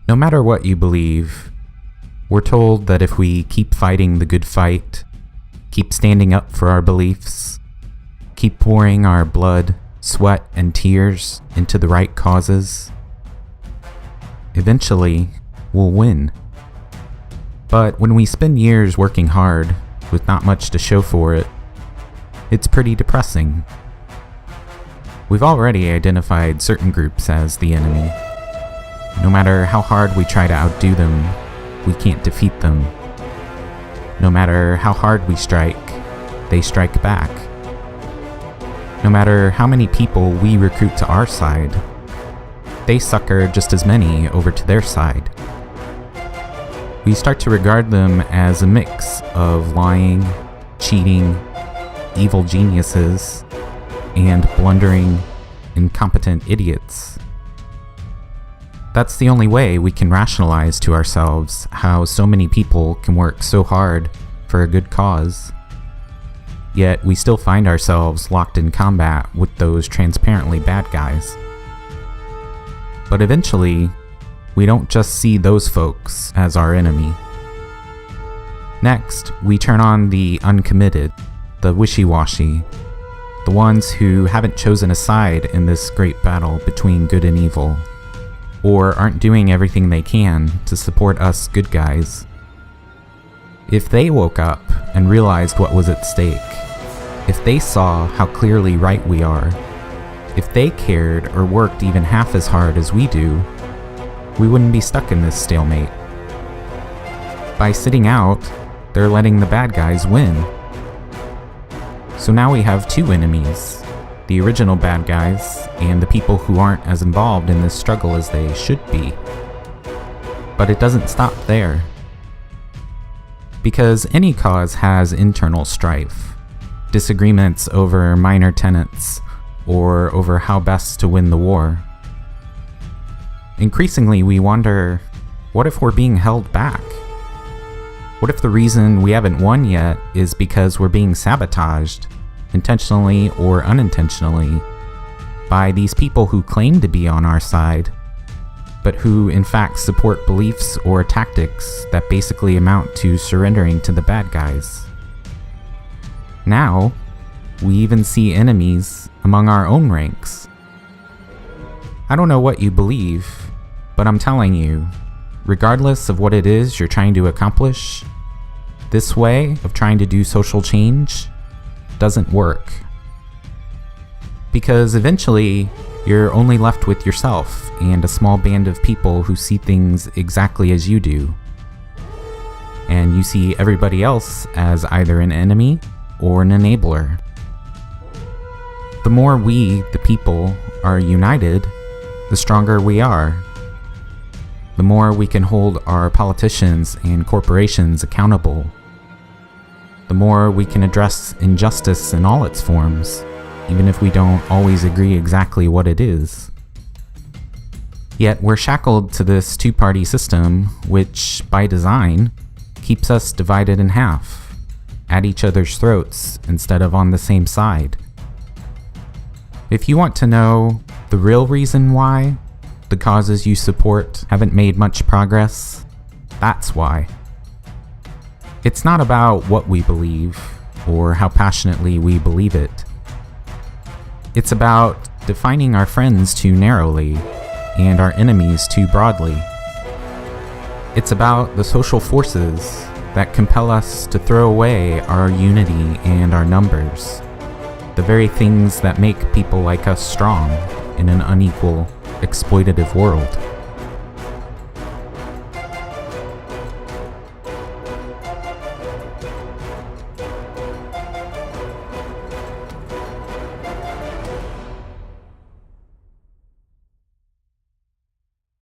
No matter what you believe, we're told that if we keep fighting the good fight, keep standing up for our beliefs, keep pouring our blood, sweat, and tears into the right causes, eventually we'll win. But when we spend years working hard with not much to show for it, it's pretty depressing. We've already identified certain groups as the enemy. No matter how hard we try to outdo them, we can't defeat them. No matter how hard we strike, they strike back. No matter how many people we recruit to our side, they sucker just as many over to their side. We start to regard them as a mix of lying, cheating, evil geniuses, and blundering, incompetent idiots. That's the only way we can rationalize to ourselves how so many people can work so hard for a good cause, yet we still find ourselves locked in combat with those transparently bad guys. But eventually, we don't just see those folks as our enemy. Next, we turn on the uncommitted, the wishy-washy, the ones who haven't chosen a side in this great battle between good and evil, or aren't doing everything they can to support us good guys. If they woke up and realized what was at stake, if they saw how clearly right we are, if they cared or worked even half as hard as we do, we wouldn't be stuck in this stalemate. By sitting out, they're letting the bad guys win. So now we have two enemies, the original bad guys and the people who aren't as involved in this struggle as they should be. But it doesn't stop there. Because any cause has internal strife, disagreements over minor tenets, or over how best to win the war. Increasingly, we wonder, what if we're being held back? What if the reason we haven't won yet is because we're being sabotaged, intentionally or unintentionally, by these people who claim to be on our side, but who in fact support beliefs or tactics that basically amount to surrendering to the bad guys? Now, we even see enemies among our own ranks. I don't know what you believe, but I'm telling you, regardless of what it is you're trying to accomplish, this way of trying to do social change doesn't work. Because eventually, you're only left with yourself and a small band of people who see things exactly as you do. And you see everybody else as either an enemy or an enabler. The more we, the people, are united, the stronger we are. The more we can hold our politicians and corporations accountable. The more we can address injustice in all its forms, even if we don't always agree exactly what it is. Yet we're shackled to this two-party system which, by design, keeps us divided in half, at each other's throats instead of on the same side. If you want to know the real reason why the causes you support haven't made much progress, that's why. It's not about what we believe or how passionately we believe it. It's about defining our friends too narrowly and our enemies too broadly. It's about the social forces that compel us to throw away our unity and our numbers, the very things that make people like us strong in an unequal, exploitative world.